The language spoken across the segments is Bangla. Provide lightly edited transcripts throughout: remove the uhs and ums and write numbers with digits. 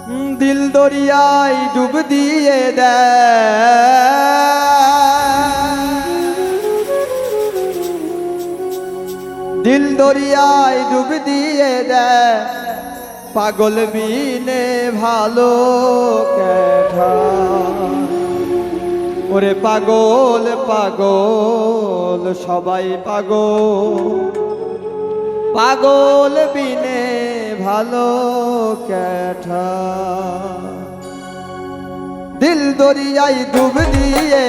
দিল দরিয়ায় ডুব দিয়ে দিল দরিয়ায় ডুব দিয়ে পাগল বিনে ভালো কেঠা ওরে পাগল পাগল সবাই পাগল পাগল বিনে ভালো কেঠা দিল দরিয়ায় ডুব দিয়ে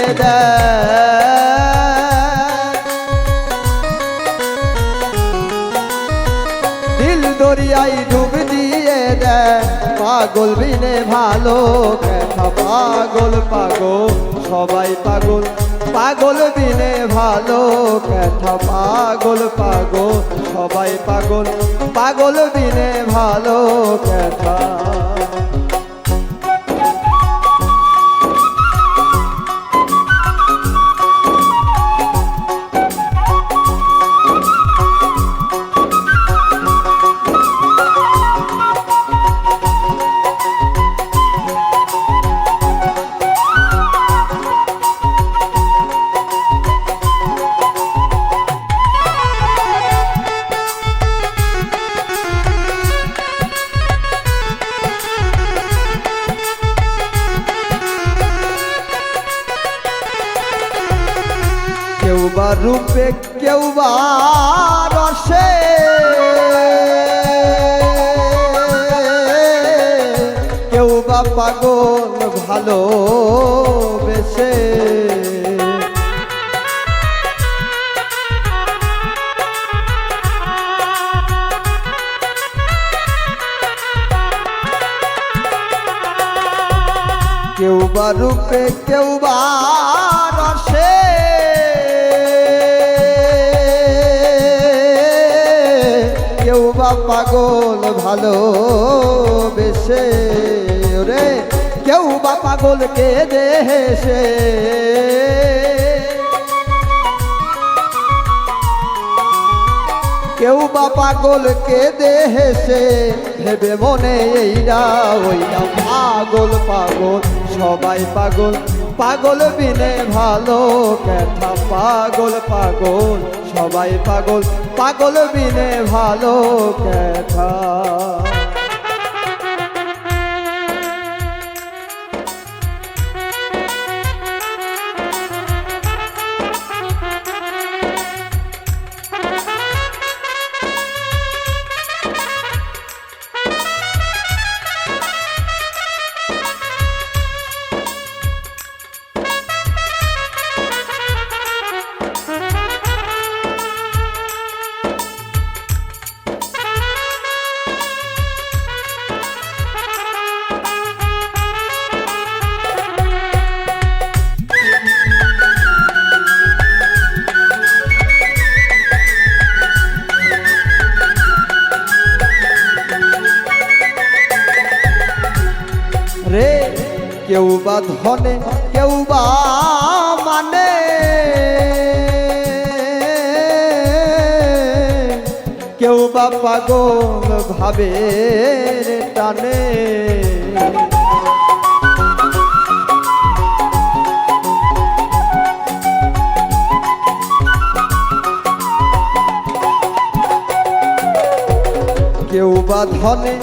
দিল দরিয়ায় ডুব দিয়ে পাগল বিনে ভালো কেঠা পাগল পাগল সবাই পাগল পাগল বিনে ভালো কেঠা পাগল পাগল সবাই পাগল পাগল বিনে ভালো কেঠা কেউ বা রূপে কেউ বা রসে কেউ বা পাগল ভালো বেশে কেউ বা রূপে কেউ বা রসে কেউ বা পাগল ভালো বেশে রে কেউ বা পাগল কে দেশে কেউ বা পাগল কে দেশে ভেবে মনে এইরা ওইরা পাগল পাগল সবাই পাগল পাগল বিনে ভালো কেঠা পাগল পাগল সবাই পাগল পাগল বিনে ভালো কেঠা রে কেউ বা ধনে কেউ বা মানে কেউ বা পাগল ভাবে টানে কেউ বা ধনে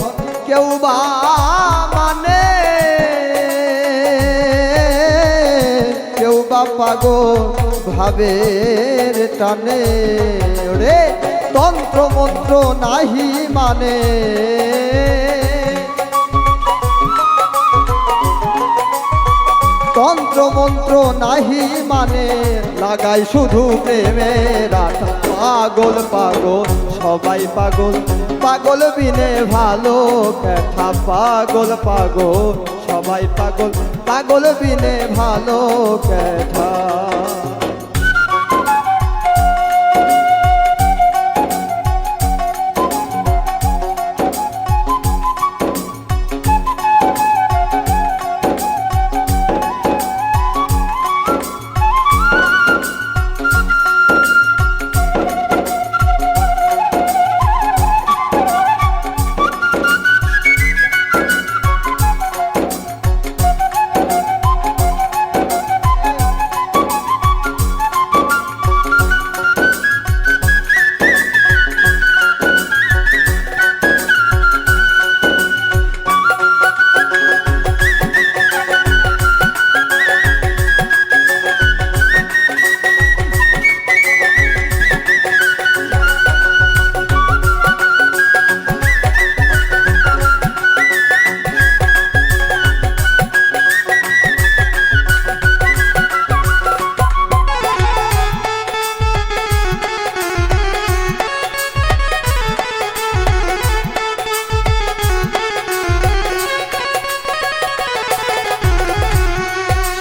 কেউ বা মানে কেউ বা পাগল ভাবের টানে রে তন্ত্র মন্ত্র নাহি মানে তন্ত্র মন্ত্র নাহি মানে লাগাই শুধু প্রেমের আঠা পাগল পাগল সবাই পাগল পাগল বিনে ভালো কেঠা পাগল পাগল সবাই পাগল পাগল বিনে ভালো কেঠা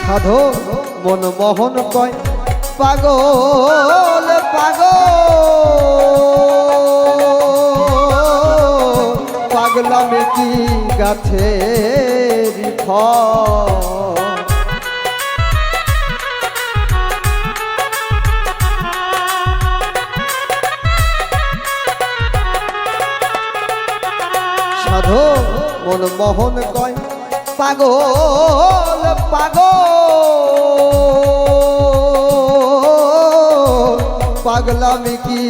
সাধো মন মোহন কয় পাগল পাগলামে কি গাছের ফল সাধো মন মোহন কয় পাগল পাগলামি কি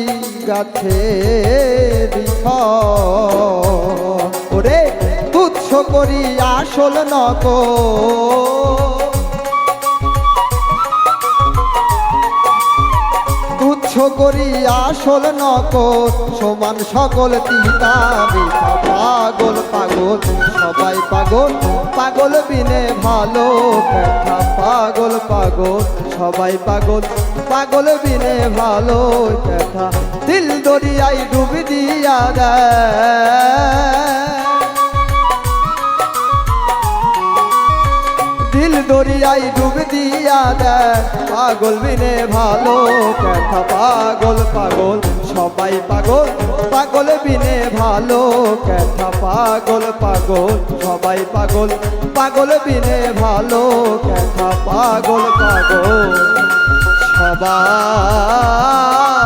গাছের ফল ওরে তুচ্ছ করি আসল নকল তুচ্ছ করি আসল নকল সমান সকল তিতা মিঠা পাগল সবাই পাগল বিনে ভালো কথা পাগল সবাই পাগল বিনে ভালো কথা দিল দরিয়ায় ডুবি দিয়া দেয় দিল দরিয়ায় ডুব দিয়া দেয় পাগল বিনে ভালো কথা পাগল সবাই পাগল বিনে ভালো কথা পাগল সবাই পাগল বিনে ভালো কথা পাগল সবাই